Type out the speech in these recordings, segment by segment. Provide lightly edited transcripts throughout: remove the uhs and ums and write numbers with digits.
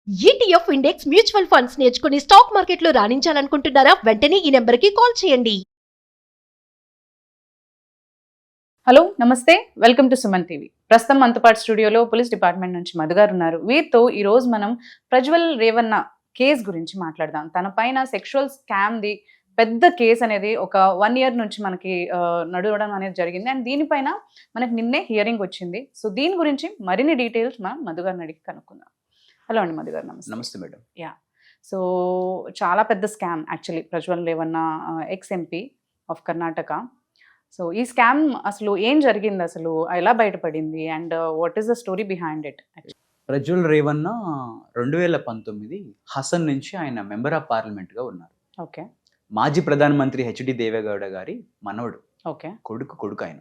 ETF index mutual funds నేర్చుకుని stock మార్కెట్లో రాణించాలనుకుంటున్నారా? వెంటనే ఈ నెంబర్కి కాల్ చేయండి. హలో నమస్తే, వెల్కమ్ టు సుమన్ టీవీ. ప్రస్తుతం మనతో పాటు స్టూడియోలో పోలీస్ డిపార్ట్మెంట్ నుంచి మధు గారు ఉన్నారు. వీరితో ఈ రోజు మనం ప్రజ్వల్ రేవన్న కేసు గురించి మాట్లాడదాం. తన పైన సెక్షువల్ స్కామ్ది పెద్ద కేసు అనేది ఒక 1 year నుంచి మనకి నడవడం అనేది జరిగింది. అండ్ దీనిపైన మనకి నిన్నే హియరింగ్ వచ్చింది. సో దీని గురించి మరిన్ని డీటెయిల్స్ మనం మధు గారిని అడిగి కనుక్కుందాం. హలో అండి మధు గారు, నమస్తే. నమస్తే మేడం. సో చాలా పెద్ద scam actually Prajwal Revanna ex MP of Karnataka. So ఈ స్కామ్ అసలు ఏం జరిగింది, అసలు ఎలా బయటపడింది, and what is the story behind it? Prajwal Revanna 2019 Hassan నుంచి ఆయన మెంబర్ ఆఫ్ పార్లమెంట్గా ఉన్నారు. ఓకే. మాజీ ప్రధానమంత్రి హెచ్డి దేవేగౌడ గారి మనవడు, ఓకే. కొడుకు ఆయన.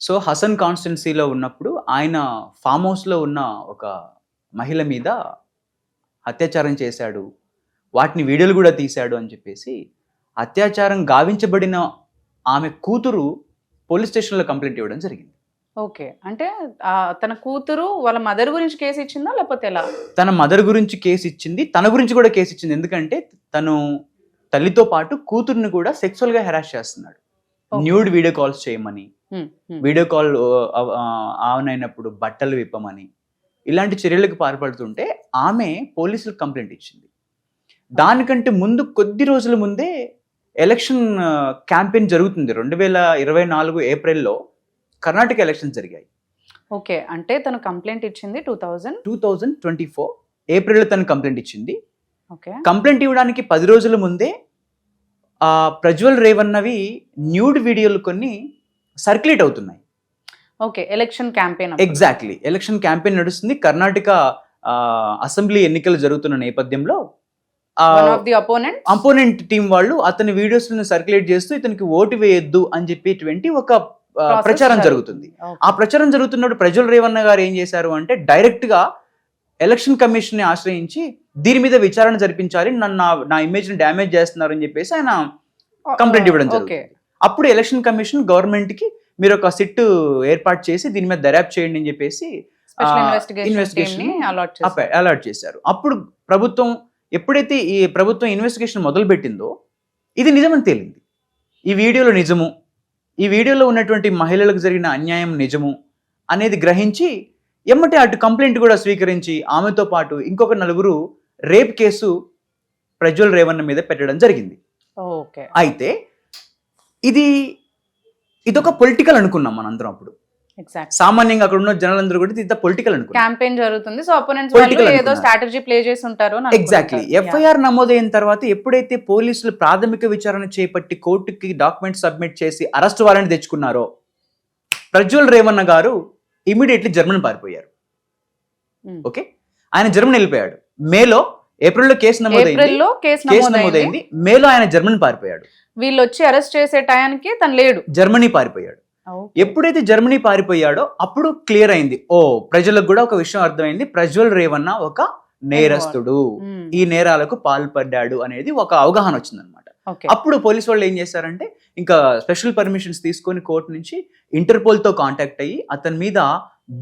సో హసన్ కాన్స్టిట్యున్సీలో ఉన్నప్పుడు ఆయన ఫామ్ హౌస్లో ఉన్న ఒక మహిళ మీద అత్యాచారం చేశాడు, వాటిని వీడియోలు కూడా తీశాడు అని చెప్పేసి అత్యాచారం గావించబడిన ఆమె కూతురు పోలీస్ స్టేషన్లో కంప్లైంట్ ఇవ్వడం జరిగింది. ఓకే, అంటే తన కూతురు వాళ్ళ మదర్ గురించి కేసు ఇచ్చిందా లేకపోతే ఎలా? తన మదర్ గురించి కేసు ఇచ్చింది, తన గురించి కూడా కేసు ఇచ్చింది. ఎందుకంటే తను తల్లితో పాటు కూతుర్ని కూడా సెక్సువల్గా హెరాస్ చేస్తున్నాడు. న్యూడ్ వీడియో కాల్స్ చేయమని, వీడియో కాల్ ఆన్ అయినప్పుడు బట్టలు విప్పమని, ఇలాంటి చర్యలకు పాల్పడుతుంటే ఆమె పోలీసులకు కంప్లైంట్ ఇచ్చింది. దానికంటే ముందు కొద్ది రోజుల ముందే ఎలక్షన్ క్యాంపెయిన్ జరుగుతుంది. 2024 ఏప్రిల్లో కర్ణాటక ఎలక్షన్స్ జరిగాయి. ఓకే, అంటే తను కంప్లైంట్ ఇచ్చింది 2024 ఏప్రిల్లో తను కంప్లైంట్ ఇచ్చింది. ఓకే. కంప్లైంట్ ఇవ్వడానికి 10 రోజుల ముందే ప్రజ్వల్ రేవన్నవి న్యూడ్ వీడియోలు కొన్ని సర్క్యులేట్ అవుతున్నాయి. Okay, election campaign. Exactly, election campaign నడుస్తుంది. కర్ణాటక అసెంబ్లీ ఎన్నికలు జరుగుతున్న నేపథ్యంలో అపోనెంట్ టీం వాళ్ళు అతని వీడియోస్ సర్క్యులేట్ చేస్తూ ఇతనికి ఓటు వేయొద్దు అని చెప్పేటువంటి ఒక ప్రచారం జరుగుతుంది. ఆ ప్రచారం జరుగుతున్నప్పుడు ప్రజ్వల్ రేవన్న గారు ఏం చేశారు అంటే డైరెక్ట్ గా ఎలక్షన్ కమిషన్ ని ఆశ్రయించి దీని మీద విచారణ జరిపించాలి, నా ఇమేజ్ ని డ్యామేజ్ చేస్తున్నారు అని చెప్పేసి ఆయన కంప్లైంట్ ఇవ్వడం జరుగుతుంది. అప్పుడు ఎలక్షన్ కమిషన్ గవర్నమెంట్ కి మీరు ఒక సిట్ ఏర్పాటు చేసి దీని మీద దర్యాప్తు చేయండి అని చెప్పేసి ఇన్వెస్టిగేషన్ అలాట్ చేశారు. అప్పుడు ఎప్పుడైతే ఈ ప్రభుత్వం ఇన్వెస్టిగేషన్ మొదలు పెట్టిందో ఇది నిజమని తేలింది. ఈ వీడియోలో నిజము, ఈ వీడియోలో ఉన్నటువంటి మహిళలకు జరిగిన అన్యాయం నిజము అనేది గ్రహించి ఎమ్మటే అటు కంప్లైంట్ కూడా స్వీకరించి ఆమెతో పాటు ఇంకొక 4 రేప్ కేసు ప్రజ్వల్ రేవన్న మీద పెట్టడం జరిగింది. అయితే ఇదొక పొలిటికల్ అనుకున్నాం మనందరం. అప్పుడు సామాన్యంగా అక్కడ ఉన్న జనాలందరూ కూడా ఇది పొలిటికల్ అనుకున్నాం. క్యాంపెయిన్ జరుగుతుంది, సో అపోనెంట్స్ వాళ్ళు ఏదో స్ట్రాటజీ ప్లే చేసి ఉంటారు. ఎగ్జాక్ట్లీ. ఎఫ్ఐఆర్ నమోదైన తర్వాత ఎప్పుడైతే పోలీసులు ప్రాథమిక విచారణ చేపట్టి కోర్టుకి డాక్యుమెంట్ సబ్మిట్ చేసి అరెస్ట్ వారెంట్ తెచ్చుకున్నారో ప్రజ్వల్ రేవన్న గారు ఇమీడియట్లీ జర్మనీ పారిపోయారు. ఓకే, ఆయన జర్మనీ వెళ్ళిపోయాడు. ఏప్రిల్లో కేసు నమోదైంది. మేలో ఆయన జర్మనీ పారిపోయాడు. వీళ్ళు వచ్చి అరెస్ట్ చేసే టయానికి తను లేడు, జర్మనీ పారిపోయాడు. ఎప్పుడైతే జర్మనీ పారిపోయాడో అప్పుడు క్లియర్ అయింది, ప్రజలకు కూడా ఒక విషయం అర్థమైంది, ప్రజ్వల్ రేవన్న ఒక నేరస్తుడు, ఈ నేరాలకు పాల్పడ్డాడు అనేది ఒక అవగాహన వచ్చిందనమాట. అప్పుడు పోలీసు వాళ్ళు ఏం చేశారంటే ఇంకా స్పెషల్ పర్మిషన్స్ తీసుకొని కోర్టు నుంచి ఇంటర్పోల్ తో కాంటాక్ట్ అయ్యి అతని మీద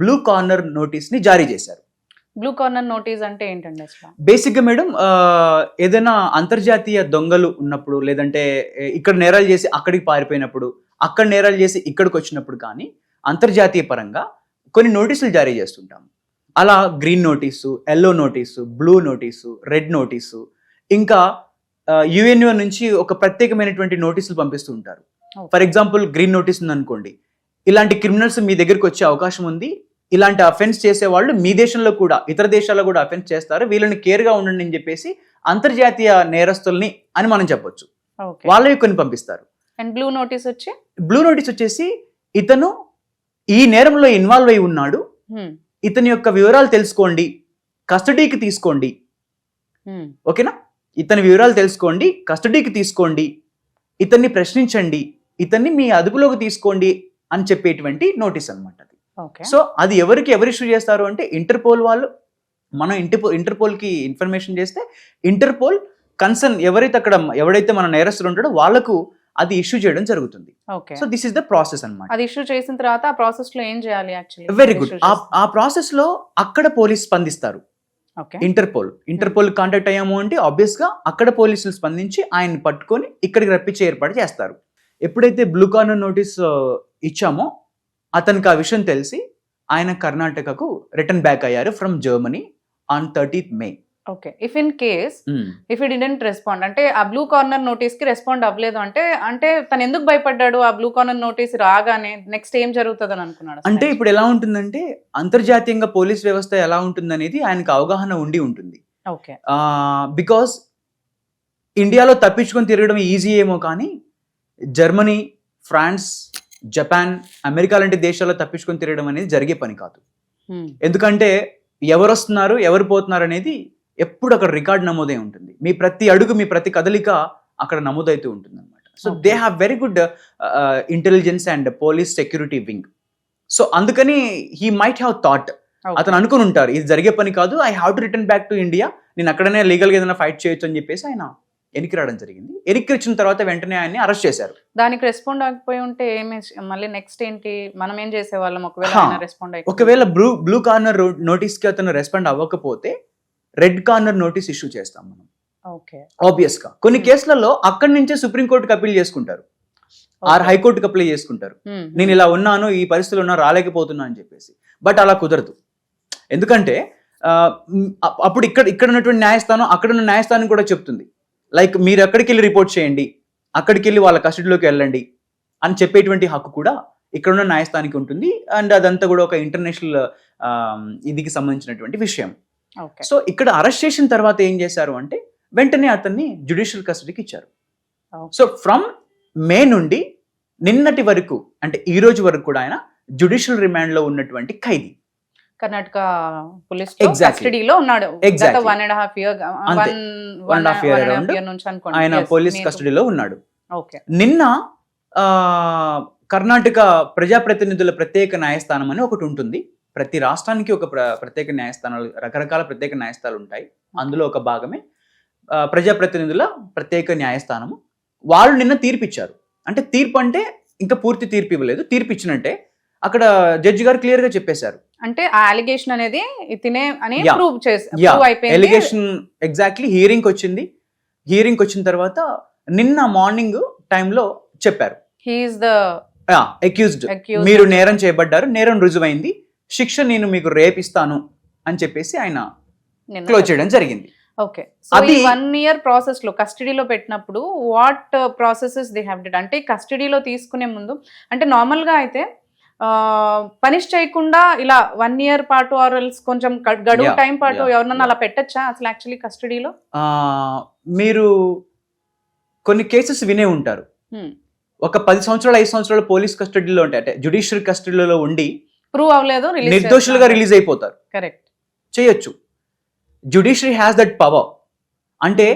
బ్లూ కార్నర్ నోటీస్ ని జారీ చేశారు. బ్లూ కార్నర్ నోటీస్ అంటే ఏంటండి అసలు? బేసిక్ గా మేడం, ఏదైనా అంతర్జాతీయ దొంగలు ఉన్నప్పుడు, లేదంటే ఇక్కడ నేరాలు చేసి అక్కడికి పారిపోయినప్పుడు, అక్కడ నేరాలు చేసి ఇక్కడికి వచ్చినప్పుడు కానీ అంతర్జాతీయ పరంగా కొన్ని నోటీసులు జారీ చేస్తుంటాము. అలా green notice, yellow notice, blue notice, red notice, ఇంకా యుఎన్ఓ నుంచి ఒక ప్రత్యేకమైనటువంటి నోటీసులు పంపిస్తూ ఉంటారు. ఫర్ ఎగ్జాంపుల్ గ్రీన్ నోటీస్ ఉందనుకోండి, ఇలాంటి క్రిమినల్స్ మీ దగ్గరికి వచ్చే అవకాశం ఉంది, ఇలాంటి అఫెన్స్ చేసేవాళ్ళు మీ దేశంలో కూడా ఇతర దేశాల్లో కూడా అఫెన్స్ చేస్తారు, వీళ్ళని కేర్గా ఉండండి అని చెప్పేసి అంతర్జాతీయ నేరస్తుల్ని అని మనం చెప్పొచ్చు. వాళ్ళవి కొన్ని పంపిస్తారు. అండ్ బ్లూ నోటీస్ వచ్చేసి ఇతను ఈ నేరంలో ఇన్వాల్వ్ అయి ఉన్నాడు, ఇతని యొక్క వివరాలు తెలుసుకోండి, కస్టడీకి తీసుకోండి. ఓకేనా, ఇతని వివరాలు తెలుసుకోండి, కస్టడీకి తీసుకోండి, ఇతన్ని ప్రశ్నించండి, ఇతన్ని మీ అదుపులోకి తీసుకోండి అని చెప్పేటువంటి నోటీస్ అనమాట. సో అది ఎవరు ఇష్యూ చేస్తారు అంటే ఇంటర్పోల్ వాళ్ళు. మనం ఇంటర్పోల్ కి ఇన్ఫర్మేషన్ చేస్తే ఇంటర్పోల్ కన్సర్న్ ఎవడైతే మన నేరస్తులు ఉంటాడో వాళ్ళకు అది ఇష్యూ చేయడం జరుగుతుంది. So this is the process అన్నమాట. అది ఇష్యూ చేసిన తర్వాత ఆ ప్రాసెస్ లో ఏం చేయాలి యాక్చువల్లీ? Very good. ఆ ప్రాసెస్ లో అక్కడ పోలీస్ స్పందిస్తారు. ఓకే. ఇంటర్పోల్ కాంటాక్ట్ అయ్యాము అంటే ఆబ్వియస్ గా అక్కడ పోలీసులు స్పందించి ఆయన్ని పట్టుకొని ఇక్కడికి రప్పించే ఏర్పాటు చేస్తారు. ఎప్పుడైతే బ్లూ కార్నర్ నోటీస్ ఇచ్చామో అతనికి ఆ విషయం తెలిసి ఆయన కర్ణాటకకు రిటర్న్ బ్యాక్ అయ్యారు from Germany on 30th May. Okay. If in case if ఈ డిడెంట్ రెస్పాండ్, అంటే ఆ బ్లూ కార్నర్ నోటీస్ కి రెస్పాండ్ అవ్వలేదు అంటే తను ఎందుకు భయపడ్డాడు? ఆ బ్లూ కార్నర్ నోటీస్ రాగానే నెక్స్ట్ ఏం జరుగుతుంది అని అనుకున్నాడు? అంటే ఇప్పుడు ఎలా ఉంటుందంటే అంతర్జాతీయంగా పోలీస్ వ్యవస్థ ఎలా ఉంటుందనేది ఆయనకు అవగాహన ఉండి ఉంటుంది. ఓకే. బికాస్ ఇండియాలో తప్పించుకొని తిరగడం ఈజీ ఏమో కానీ జర్మనీ, ఫ్రాన్స్, జపాన్, అమెరికా లాంటి దేశాల్లో తప్పించుకొని తిరగడం అనేది జరిగే పని కాదు. ఎందుకంటే ఎవరు వస్తున్నారు ఎవరు పోతున్నారు అనేది ఎప్పుడు అక్కడ రికార్డ్ నమోదై ఉంటుంది. మీ ప్రతి అడుగు మీ ప్రతి కదలిక అక్కడ నమోదవుతూ ఉంటుంది అనమాట. So they have very good intelligence and police security wing. So అందుకని హీ మైట్ హ్యావ్ థాట్, అతను అనుకుని ఉంటారు ఇది జరిగే పని కాదు, I have to return back to India, నేను అక్కడనే లీగల్గా ఏదైనా ఫైట్ చేయొచ్చు అని చెప్పేసి ఆయన ఎనికి రావడం జరిగింది. ఎనికి వచ్చిన తర్వాత వెంటనే ఆయన్ని అరెస్ట్ చేశారు. దానికి రెస్పాండ్ అవ్వకపోయి ఉంటే మళ్ళీ నెక్స్ట్ ఏంటి, మనం ఏం చేసేవాళ్ళం? ఒకవేళ రెస్పాండ్ అయ్యి ఒకవేళ బ్లూ కార్నర్ నోటీస్ కి అతను రెస్పాండ్ అవ్వకపోతే రెడ్ కార్నర్ నోటీస్ ఇష్యూ చేస్తాం మనం. ఓకే. ఆబ్వియస్ గా కొన్ని కేసులలో అక్కడి నుంచే సుప్రీంకోర్టుకి అప్పీల్ చేసుకుంటారు, ఆర్ హైకోర్టుకి అప్లై చేసుకుంటారు. నేను ఇలా ఉన్నాను, ఈ పరిస్థితుల్లో ఉన్నా, రాలేకపోతున్నా అని చెప్పేసి. బట్ అలా కుదరదు. ఎందుకంటే అప్పుడు ఇక్కడ ఉన్నటువంటి న్యాయస్థానం అక్కడ ఉన్న న్యాయస్థానం కూడా చెప్తుంది, లైక్ మీరు ఎక్కడికి వెళ్ళి రిపోర్ట్ చేయండి, అక్కడికి వెళ్ళి వాళ్ళ కస్టడీలోకి వెళ్ళండి అని చెప్పేటువంటి హక్కు కూడా ఇక్కడ ఉన్న న్యాయస్థానానికి ఉంటుంది. అండ్ అదంతా కూడా ఒక ఇంటర్నేషనల్ ఇదికి సంబంధించినటువంటి విషయం. సో ఇక్కడ అరెస్ట్ చేసిన తర్వాత ఏం చేశారు అంటే వెంటనే అతన్ని జ్యుడిషియల్ కస్టడీకి ఇచ్చారు. సో ఫ్రమ్ మే నుండి నిన్నటి వరకు అంటే ఈ రోజు వరకు కూడా ఆయన జ్యుడిషియల్ రిమాండ్ లో ఉన్నటువంటి ఖైదీ. కర్ణాటక పోలీస్ కస్టడీలో ఉన్నాడు. Exactly. 1.5 year నుంచి అనుకోండి ఆయన పోలీస్ కస్టడీలో ఉన్నాడు. ఓకే. నిన్న కర్ణాటక ప్రజాప్రతినిధుల ప్రత్యేక న్యాయస్థానం అని ఒకటి ఉంటుంది. ప్రతి రాష్ట్రానికి ఒక ప్రత్యేక న్యాయస్థానాలు, రకరకాల ప్రత్యేక న్యాయస్థానాలు ఉంటాయి. అందులో ఒక భాగమే ప్రజాప్రతినిధుల ప్రత్యేక న్యాయస్థానము. వాళ్ళు నిన్న తీర్పు ఇచ్చారు. అంటే తీర్పు అంటే ఇంకా పూర్తి తీర్పు ఇవ్వలేదు, తీర్పు ఇచ్చినట్టే. అక్కడ జడ్జి గారు క్లియర్ గా చెప్పేశారు, అంటే ఆ అలిగేషన్ అనేది ఇతనే అని ప్రూవ్ అయిపోయింది. ఎలిగేషన్ ఎగ్జాక్ట్లీ హియరింగ్ వచ్చింది. హియరింగ్ వచ్చిన తర్వాత నిన్న మార్నింగ్ టైంలో చెప్పారు, హి ఈస్ ద అక్యూజ్డ్, మీరు నేరం చేయబడ్డారు, నేరం రుజువైంది, శిక్ష నేను మీకు రేపిస్తాను అని చెప్పేసి ఆయన క్లోజ్ చేయడం జరిగింది. ఓకే. సో ఈ 1 year ప్రాసెస్ లో కస్టడీలో పెట్టినప్పుడు what processes they have did, అంటే కస్టడీలో తీసుకునే ముందు అంటే నార్మల్ గా అయితే పనిష్ చేయకుండా ఇలా 1 year పాటు ఆర్ ఎల్స్ కొంచెం గడువు టైం పాటు ఎవరినన్నా అలా పెట్టచ్చా అసలు యాక్చువల్లీ కస్టడీలో? మీరు కొన్ని కేసెస్ వినే ఉంటారు, ఒక 10 సంవత్సరాలు 5 సంవత్సరాలు పోలీస్ కస్టడీలో ఉంటాయి, అంటే జ్యుడిషియల్ కస్టడీలో ఉండి ప్రూవ్ అవ్వలేదు, నిర్దోషులుగా రిలీజ్ అయిపోతారు. కరెక్ట్. చేయొచ్చు. Judiciary has that power. అంటే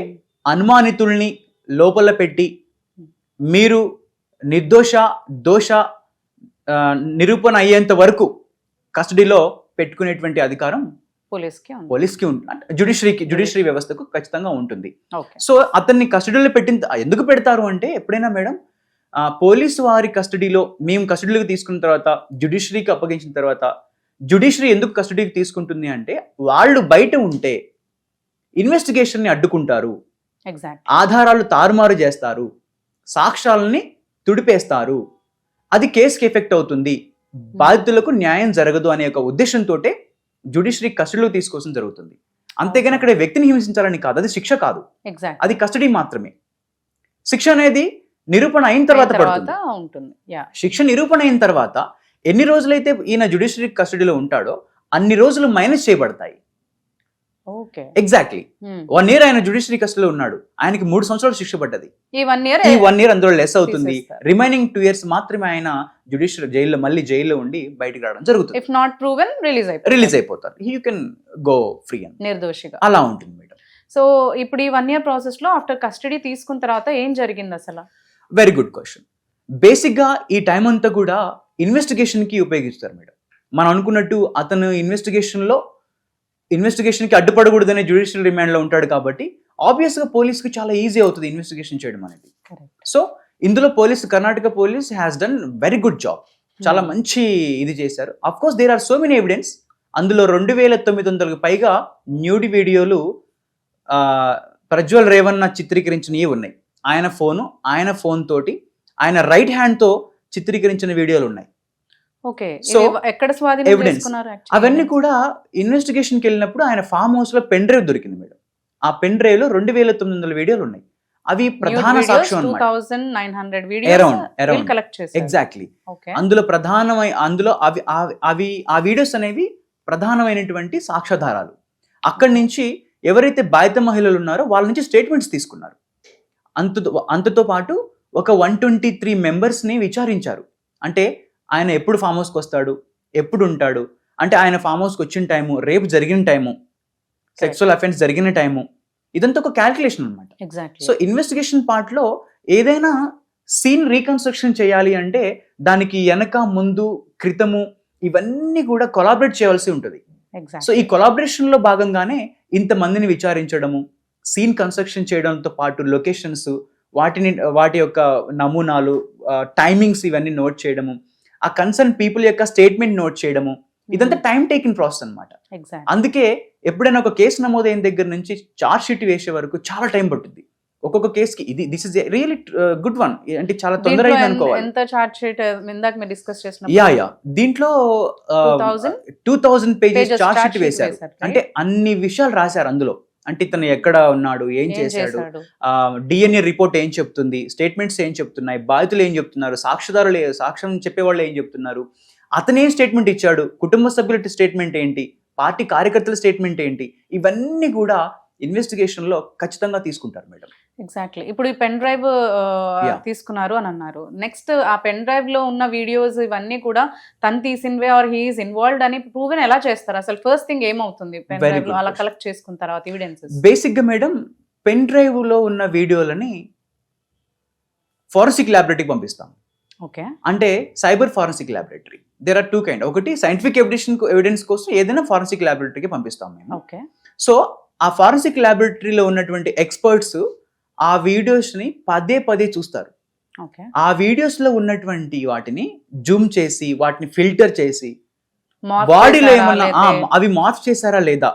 అనుమానితుల్ని లోపల పెట్టి మీరు నిర్దోష దోష నిరూపణ అయ్యేంత వరకు కస్టడీలో పెట్టుకునేటువంటి అధికారం పోలీస్కి ఉంటుంది, జ్యుడిషియరీ వ్యవస్థకు ఖచ్చితంగా ఉంటుంది. సో అతన్ని కస్టడీలో ఎందుకు పెడతారు అంటే ఎప్పుడైనా మేడం పోలీసు వారి కస్టడీలో మేము కస్టడీలోకి తీసుకున్న తర్వాత జ్యుడిషియరీకి అప్పగించిన తర్వాత జ్యుడిషియరీ ఎందుకు కస్టడీకి తీసుకుంటుంది అంటే వాళ్ళు బయట ఉంటే ఇన్వెస్టిగేషన్ని అడ్డుకుంటారు, ఆధారాలు తారుమారు చేస్తారు, సాక్ష్యాలని తుడిపేస్తారు, అది కేసుకి ఎఫెక్ట్ అవుతుంది, బాధితులకు న్యాయం జరగదు అనే ఒక ఉద్దేశంతో జ్యుడిషియరీ కస్టడీలోకి తీసుకోవాల్సిన జరుగుతుంది. అంతేగాని అక్కడ వ్యక్తిని హింసించాలని కాదు, అది శిక్ష కాదు, అది కస్టడీ మాత్రమే. శిక్ష అనేది నిరూపణ అయిన తర్వాత ఉంటుంది. శిక్ష నిరూపణ అయిన తర్వాత ఎన్ని రోజులైతే ఈయన జ్యుడిషియరీ కస్టడీలో ఉంటాడో అన్ని రోజులు మైనస్ చేయబడతాయి. ఎగ్జాక్ట్లీ 1 year ఆయన జ్యుడిషియరీ కస్టడీలో ఉన్నాడు, ఆయనకి 3 సంవత్సరాలు శిక్ష పడ్డది. ఈ 1 year అందులో లెస్ అవుతుంది. రిమైనింగ్ 2 years మాత్రమే ఆయన జ్యుడిషియరీ జైల్లో ఉండి బయటకు రావడం జరుగుతుంది. ఇఫ్ నాట్ ప్రూవెన్ రిలీజ్ అయిపోతారు. యూ కెన్ గో ఫ్రీ అని, నిర్దోషిగా అలా ఉంటుంది మేడం. సో ఇప్పుడు ఈ 1 year ప్రాసెస్ లో ఆఫ్టర్ కస్టడీ తీసుకున్న తర్వాత ఏం జరిగింది అసలు? Very good question. బేసిక్ గా ఈ టైం అంతా కూడా ఇన్వెస్టిగేషన్ కి ఉపయోగిస్తారు మేడం. మనం అనుకున్నట్టు అతను ఇన్వెస్టిగేషన్ కి అడ్డుపడకూడదనే జ్యుడిషియల్ రిమాండ్ లో ఉంటాడు కాబట్టి ఆబ్వియస్ గా పోలీస్ కి చాలా ఈజీ అవుతుంది ఇన్వెస్టిగేషన్ చేయడం అనేది. సో ఇందులో Karnataka police has done very good job, చాలా మంచి ఇది చేశారు. Of course there are so many evidence, అందులో 2,900కు పైగా న్యూడి వీడియోలు ప్రజ్వల్ రేవన్న చిత్రీకరించినవి ఉన్నాయి. ఆయన ఫోన్ తోటి ఆయన రైట్ హ్యాండ్ తో చిత్రీకరించిన వీడియోలు ఉన్నాయి. ఓకే, సో ఎక్కడ స్వాధీనం ఎవిడెన్స్ చేసుకున్నారు actually? అవన్నీ కూడా ఇన్వెస్టిగేషన్కి వెళ్ళినప్పుడు ఆయన ఫామ్ హౌస్ లో పెన్ డ్రైవ్ దొరికింది మేడం. ఆ పెన్ డ్రైవ్ లో 2,900 వీడియోలు ఉన్నాయి. అవి ప్రధాన Nude videos, సాక్ష్యం అన్నమాట. 2,900 videos Around. కలెక్ట్ చేశారు. ఎగ్జాక్ట్లీ. ఓకే, అందులో ఆ వీడియోస్ అనేవి ప్రధానమైనటువంటి సాక్ష్యాధారాలు. అక్కడి నుంచి ఎవరైతే బాధిత మహిళలు ఉన్నారో వాళ్ళ నుంచి స్టేట్మెంట్స్ తీసుకున్నారు. అంతతో పాటు ఒక 123 మెంబర్స్ ని విచారించారు. అంటే ఆయన ఎప్పుడు ఫామ్ హౌస్కి వస్తాడు, ఎప్పుడు ఉంటాడు, అంటే ఆయన ఫామ్ హౌస్కి వచ్చిన టైము, రేపు జరిగిన టైము, సెక్సువల్ అఫెన్స్ జరిగిన టైము, ఇదంతా ఒక క్యాల్కులేషన్ అనమాట. ఎగ్జాక్ట్లీ. సో ఇన్వెస్టిగేషన్ పార్ట్ లో ఏదైనా సీన్ రీకన్స్ట్రక్షన్ చేయాలి అంటే దానికి వెనక ముందు క్రితము ఇవన్నీ కూడా కొలాబరేట్ చేయాల్సి ఉంటుంది. సో ఈ కొలాబరేషన్ లో భాగంగానే ఇంతమందిని విచారించడము, సీన్ కన్స్ట్రక్షన్ చేయడంతో పాటు లొకేషన్స్, వాటి యొక్క నమూనాలు, టైమింగ్స్ ఇవన్నీ నోట్ చేయడము, ఆ కన్సర్న్ పీపుల్ యొక్క స్టేట్మెంట్ నోట్ చేయడము, ఇదంతా టైం టేకింగ్ ప్రాసెస్ అనమాట. అందుకే ఎప్పుడైనా ఒక కేసు నమోదైన దగ్గర నుంచి చార్జ్ షీట్ వేసే వరకు చాలా టైం పట్టుద్ది. ఒక్కొక్క కేసుకి this is really good one, అంటే చాలా తొందరగా అనుకోవాలి. ఎంత చార్జ్ షీట్ ఇందాక మీరు డిస్కస్ చేసిన యా దీంట్లో 2000 పేజెస్ చార్జ్ షీట్ వేశారు. అంటే అన్ని విషయాలు రాశారు అందులో. అంటే ఇతను ఎక్కడ ఉన్నాడు, ఏం చేశాడు, డిఎన్ఏ రిపోర్ట్ ఏం చెప్తుంది, స్టేట్మెంట్స్ ఏం చెప్తున్నాయి, బాధితులు ఏం చెప్తున్నారు, సాక్ష్యం చెప్పేవాళ్ళు ఏం చెప్తున్నారు, అతను ఏం స్టేట్మెంట్ ఇచ్చాడు, కుటుంబ సభ్యుల స్టేట్మెంట్ ఏంటి, పార్టీ కార్యకర్తల స్టేట్మెంట్ ఏంటి, ఇవన్నీ కూడా ఇన్వెస్టిగేషన్ లో ఖచ్చితంగా తీసుకుంటారు మేడం. ఎగ్జాక్ట్లీ. ఇప్పుడు ఈ పెన్ డ్రైవ్ తీసుకున్నారు అని అన్నారు. నెక్స్ట్ ఆ పెన్ డ్రైవ్ లో ఉన్న వీడియోస్ ఇవన్నీ కూడా తను తీసినవే ఆర్ హీఈస్ ఇన్వాల్వ్డ్ అని ప్రూవెన్ ఎలా చేస్తారు? అసలు ఫస్ట్ థింగ్ ఏమవుతుంది పెన్ డ్రైవ్ లో అలా కలెక్ట్ చేసుకున్న తర్వాత ఎవిడెన్సెస్? బేసిక్ గా మేడం పెన్ డ్రైవ్ లో ఉన్న వీడియోలని ఫోరెన్సిక్ ల్యాబొరేటరీకి పంపిస్తాం. ఓకే, అంటే cyber forensic laboratory. There are 2 kinds. ఒకటి సైంటిఫిక్ ఎవిడెన్స్ కోసం ఏదైనా ఫారెన్సిక్ ల్యాబొరేటరీకి పంపిస్తాం మేము. ఓకే. సో ఆ ఫారెన్సిక్ ల్యాబొరేటరీలో ఉన్నటువంటి ఎక్స్పర్ట్స్ ఆ వీడియోస్ ని పదే చూస్తారు. ఓకే. ఆ వీడియోస్ లో ఉన్నటువంటి వాటిని జూమ్ చేసి వాటిని ఫిల్టర్ చేసి బాడీలో ఏమన్నా అవి మార్ఫ్ చేశారా లేదా,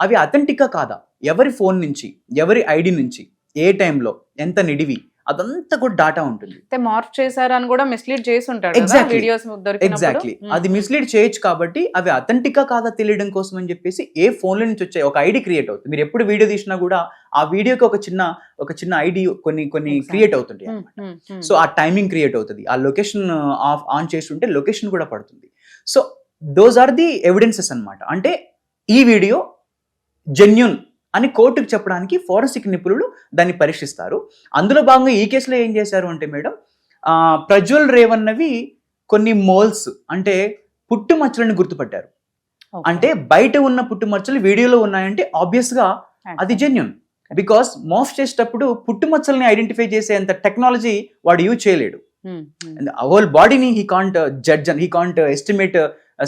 అవి అథెంటికా కాదా, ఎవరి ఫోన్ నుంచి, ఎవరి ఐడి నుంచి, ఏ టైంలో, ఎంత నిడివి, అదంతా కూడా డాటా ఉంటుంది. మార్ఫ్ చేశారని కూడా మిస్లీడ్ చేసి ఉంటాడు. ఎగ్జాక్ట్లీ. అది మిస్లీడ్ చేయొచ్చు. కాబట్టి అవి అథెంటికా కాదా తెలియడం కోసం అని చెప్పేసి ఏ ఫోన్ల నుంచి వచ్చాయి ఒక ఐడి క్రియేట్ అవుతుంది. మీరు ఎప్పుడు వీడియో తీసినా కూడా ఆ వీడియోకి ఒక చిన్న ఐడి కొన్ని క్రియేట్ అవుతుంటాయి అన్నమాట. సో ఆ టైమింగ్ క్రియేట్ అవుతుంది, ఆ లొకేషన్ ఆన్ చేస్తుంటే లొకేషన్ కూడా పడుతుంది. So those are the evidences అన్నమాట. అంటే ఈ వీడియో జెన్యూన్ అని కోర్టుకు చెప్పడానికి ఫోరెన్సిక్ నిపుణులు దాన్ని పరీక్షిస్తారు. అందులో భాగంగా ఈ కేసులో ఏం చేశారు అంటే మేడం, ప్రజ్వల్ రేవన్నవి కొన్ని మోల్స్ అంటే పుట్టుమచ్చలను గుర్తుపట్టారు. అంటే బయట ఉన్న పుట్టుమచ్చలు వీడియోలో ఉన్నాయంటే ఆబ్వియస్ గా అది జెన్యూన్. బికాస్ మోఫ్ చేసేటప్పుడు పుట్టుమచ్చల్ని ఐడెంటిఫై చేసేంత టెక్నాలజీ వాడు యూజ్ చేయలేడు. హోల్ బాడీని he can't judge and he can't estimate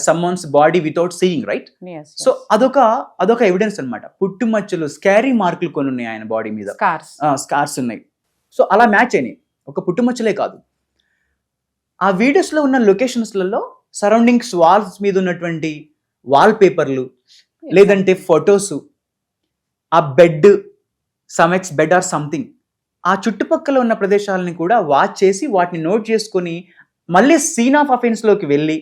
someone's body without seeing, right? Yes. So అదొక ఎవిడెన్స్ అన్నమాట. పుట్టుమచ్చలు, స్కారీ మార్కులు కొన్ని ఉన్నాయి ఆయన బాడీ మీద, స్కార్స్ ఉన్నాయి. సో అలా మ్యాచ్ అయినాయి. ఒక పుట్టుమచ్చలే కాదు, ఆ వీడియోస్ లో ఉన్న లొకేషన్స్లలో సరౌండింగ్స్ వాల్స్ మీద ఉన్నటువంటి వాల్ పేపర్లు, లేదంటే ఫొటోస్, ఆ బెడ్, సమెక్స్ బెడ్ ఆర్ సంథింగ్, ఆ చుట్టుపక్కల ఉన్న ప్రదేశాలని కూడా వాచ్ చేసి వాటిని నోట్ చేసుకొని మళ్ళీ సీన్ ఆఫ్ అఫెన్స్ లోకి వెళ్ళి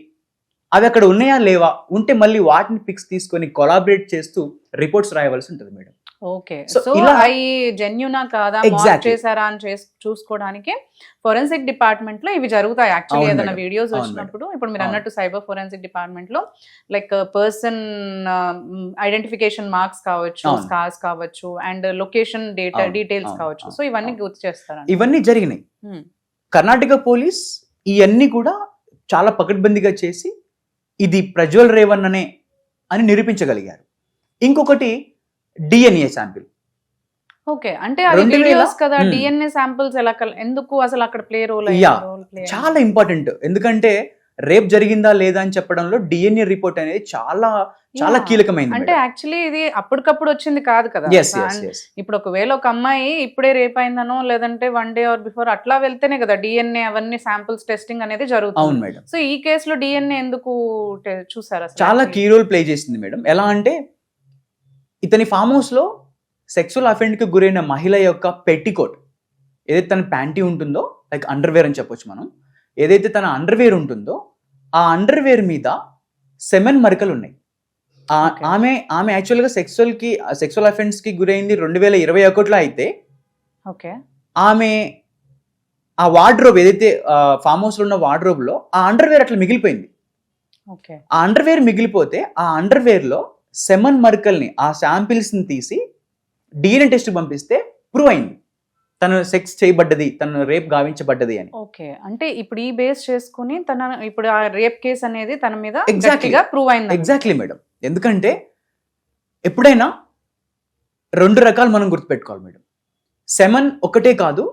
అవి అక్కడ ఉన్నాయా లేవా, ఉంటే మళ్ళీ వాటిని పిక్స్ తీసుకొని కొలాబరేట్ చేస్తూ రిపోర్ట్స్ రాయవలసి ఉంటుంది మేడం. ఓకే. సో అవి జెన్యూనా కాదా, మార్క్ చేశారా అని చూసుకోవడానికి ఫోరెన్సిక్ డిపార్ట్మెంట్ లో ఇవి జరుగుతాయి. యాక్చువల్లీ ఏదైనా వీడియోస్ వచ్చినప్పుడు ఇప్పుడు మీరు అన్నట్టు సైబర్ ఫోరెన్సిక్ డిపార్ట్మెంట్ లో లైక్ పర్సన్ ఐడెంటిఫికేషన్ మార్క్స్ కావచ్చు, స్కార్స్ కావచ్చు, అండ్ లొకేషన్ డీటెయిల్స్ కావచ్చు. సో ఇవన్నీ గుర్తు చేస్తారు. ఇవన్నీ జరిగినాయి. కర్ణాటక పోలీస్ ఇవన్నీ కూడా చాలా పకడ్బందీగా చేసి ఇది ప్రజ్వల్ రేవన్ననే అని నిరూపించగలిగారు. ఇంకొకటి డిఎన్ఏ శాంపిల్. ఓకే, అంటే అది వీడియోస్ కదా, డిఎన్ఏ శాంపిల్స్ ఎలా ఎందుకు అసలు అక్కడ ప్లే రోల్? చాలా ఇంపార్టెంట్. ఎందుకంటే రేప్ జరిగిందా లేదా అని చెప్పడంలో డిఎన్ఏ రిపోర్ట్ అనేది చాలా చాలా కీలకమైంది అంటే యాక్చువల్లీ ఇది అప్పటికప్పుడు వచ్చింది కాదు కదా. Yes, yes, And yes. ఇప్పుడు ఒకవేళ ఒక అమ్మాయి ఇప్పుడే రేప్ అయిందనో లేదంటే 1 day ఆర్ బిఫోర్ అట్లా వెళ్తేనే కదా డిఎన్ఏ అవన్నీ శాంపుల్స్ టెస్టింగ్ అనేది అవును జరుగుతుంది. మేడం, సో ఈ కేసులో డిఎన్ఏ ఎందుకు చూసారు అసలు? చాలా కీ రోల్ ప్లే చేసింది మేడం. ఎలా అంటే ఇతని ఫామ్ హౌస్ లో సెక్సువల్ అఫెండ్ కి గురైన మహిళ యొక్క పెట్టికోట్ ఏదైతే తన ప్యాంటీ ఉంటుందో, లైక్ అండర్వేర్ అని చెప్పొచ్చు మనం, ఏదైతే తన అండర్వేర్ ఉంటుందో ఆ అండర్వేర్ మీద సెమెన్ మరకలు ఉన్నాయి. Okay. ఆమె యాక్చువల్గా సెక్సువల్ అఫెన్స్ కి గురైంది 2021లో అయితే ఓకే. ఆమె ఆ వార్డ్రోబ్ ఏదైతే ఫామ్ హౌస్ లో ఉన్న వార్డ్రోబ్ లో ఆ అండర్వేర్ అట్లా మిగిలిపోయింది. ఓకే. ఆ అండర్వేర్ మిగిలిపోతే ఆ అండర్వేర్ లో సెమన్ మర్కల్ని ఆ శాంపిల్స్ ని తీసి డిఎన్ఏ టెస్ట్ పంపిస్తే ప్రూవ్ అయింది తను సెక్స్ చేయబడ్డది, తను రేప్ గావించబడ్డది అని. ఓకే. అంటే ఇప్పుడు ఈ బేస్ చేసుకుని తన ఇప్పుడు ఆ రేప్ కేసు అనేది తన మీద Exactly. గట్టిగా ప్రూవ్ అయింది. Exactly madam. ఎందుకంటే ఎప్పుడైనా 2 రకాలు మనం గుర్తుపెట్టుకోవాలి మేడం. సెమన్ ఒకటే కాదు,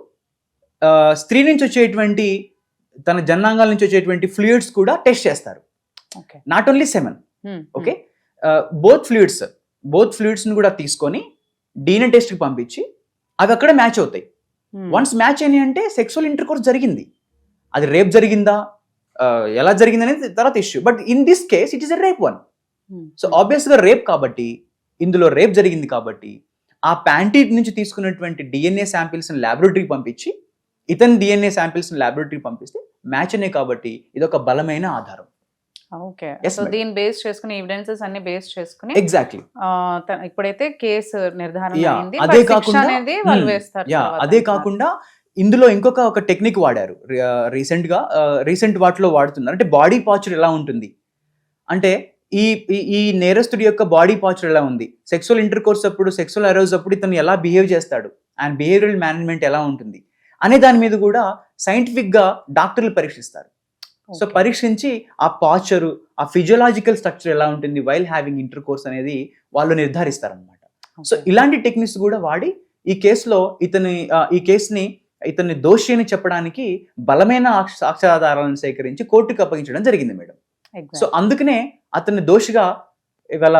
స్త్రీ నుంచి వచ్చేటువంటి తన జననాంగాల నుంచి వచ్చేటువంటి ఫ్లూయిడ్స్ కూడా టెస్ట్ చేస్తారు. Okay. Not only semen. Okay, both fluids ని కూడా తీసుకొని డిఎన్ఏ టెస్ట్ కి పంపించి అవి అక్కడ మ్యాచ్ అవుతాయి. వన్స్ మ్యాచ్ అయినాయి అంటే సెక్సువల్ ఇంటర్ కోర్స్ జరిగింది. అది రేప్ జరిగిందా, ఎలా జరిగింది అనేది తర్వాత issue. But in this case it is a rape one. So obvious గా రేప్ కాబట్టి, ఇందులో రేప్ జరిగింది కాబట్టి ఆ ప్యాంటీ నుంచి తీసుకున్నటువంటి డిఎన్ఏ శాంపిల్స్ ల్యాబొరేటరీకి పంపించి ఇతని డిఎన్ఏ శాంపిల్స్ ల్యాబొరేటరీకి పంపిస్తే మ్యాచ్ అనే కాబట్టి ఇది ఒక బలమైన ఆధారం. ఓకే. Yes, so madam. దీని బేస్ చేసుకుని ఎవిడెన్సెస్ అన్ని బేస్ చేసుకుని ఎగ్జాక్ట్లీ. ఇప్పుడైతే కేసు నిర్ధారణ Yeah, అయింది. అదే But శిక్ష కాకుండా- అనేది వాళ్ళు Hmm. వేస్తారు యా, తర్వాత అదే అంటున్నారు. కాకుండా ఇందులో ఒక టెక్నిక్ వాడారు రీసెంట్ వాటిలో వాడుతున్నారు. అంటే బాడీ పాస్చర్ ఎలా ఉంటుంది అంటే ఈ నేరస్తుడి యొక్క బాడీ పాస్చర్ ఎలా ఉంది, సెక్సువల్ ఇంటర్ కోర్స్ అప్పుడు, సెక్సువల్ అరోజ్ అప్పుడు ఇతను ఎలా బిహేవ్ చేస్తాడు, అండ్ బిహేవియరల్ మేనేజ్మెంట్ ఎలా ఉంటుంది అనే దాని మీద కూడా సైంటిఫిక్ గా డాక్టర్లు పరీక్షిస్తారు. So Okay. పరీక్షించి ఆ పాస్చరు, ఆ ఫిజియోలాజికల్ స్ట్రక్చర్ ఎలా ఉంటుంది వైల్ హ్యావింగ్ ఇంటర్ కోర్స్ అనేది వాళ్ళు నిర్ధారిస్తారు అనమాట. So Okay. ఇలాంటి టెక్నిక్స్ కూడా వాడి ఈ కేసులో ఈ కేసుని ఇతన్ని దోషి అని చెప్పడానికి బలమైన సాక్ష్యాధారాలను సేకరించి కోర్టుకు అప్పగించడం జరిగింది మేడం. Exactly. సో అందుకనే అతన్ని దోషిగా ఇవాళ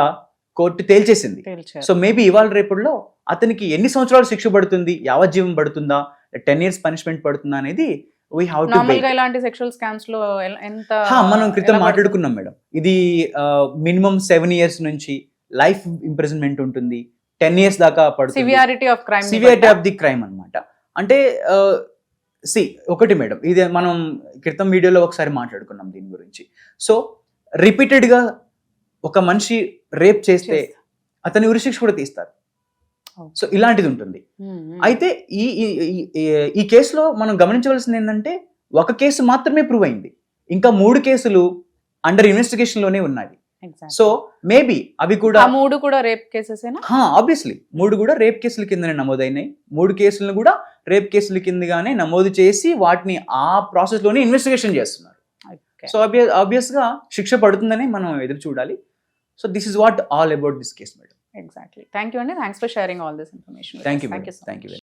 కోర్టు తేల్చేసింది. తేల్చారు. సో మేబీ ఇవాళ రేపట్లో అతనికి ఎన్ని సంవత్సరాలు శిక్ష పడుతుంది, యావజ్జీవం పడుతుందా, 10 years పనిష్మెంట్ పడుతుందా అనేది వీ హావ్ టు నార్మల్ గా ఇలాంటి సెక్షువల్ స్కామ్స్ లో ఎంత మనం క్రితం ఎలా మాట్లాడుకున్నాం మేడం. ఇది మినిమం 7 years నుంచి లైఫ్ ఇంప్రిజన్మెంట్ ఉంటుంది, 10 years దాకా పడుతుంది. Severity of crime severity of the crime అన్నమాట. అంటే ఒకటి మేడం, ఇది మనం క్రితం వీడియోలో ఒకసారి మాట్లాడుకున్నాం దీని గురించి. సో రిపీటెడ్ గా ఒక మనిషి రేప్ చేస్తే అతని ఉరిశిక్ష కూడా తీస్తారు. సో ఇలాంటిది ఉంటుంది. అయితే ఈ కేసులో మనం గమనించవలసింది ఏంటంటే ఒక కేసు మాత్రమే ప్రూవ్ అయింది, ఇంకా 3 కేసులు అండర్ ఇన్వెస్టిగేషన్ లోనే ఉన్నాయి. సో మేబీ అవి కూడా 3 కూడా రేప్ కేసెసేనా? ఆబ్వియస్లీ 3 కూడా రేప్ కేసుల కిందనే నమోదైనాయి. 3 కేసులను కూడా రేప్ కేసుల కిందగానే నమోదు చేసి వాటిని ఆ ప్రాసెస్ లోనే ఇన్వెస్టిగేషన్ చేస్తున్నారు. సో ఆబ్వియస్ గా శిక్ష పడుతుందని మనం ఎదురు చూడాలి. So this is what all about this case madam. Exactly. Thank you, and thanks for sharing all this information with Thank us. you, Thank madam. you so Thank you much. very much.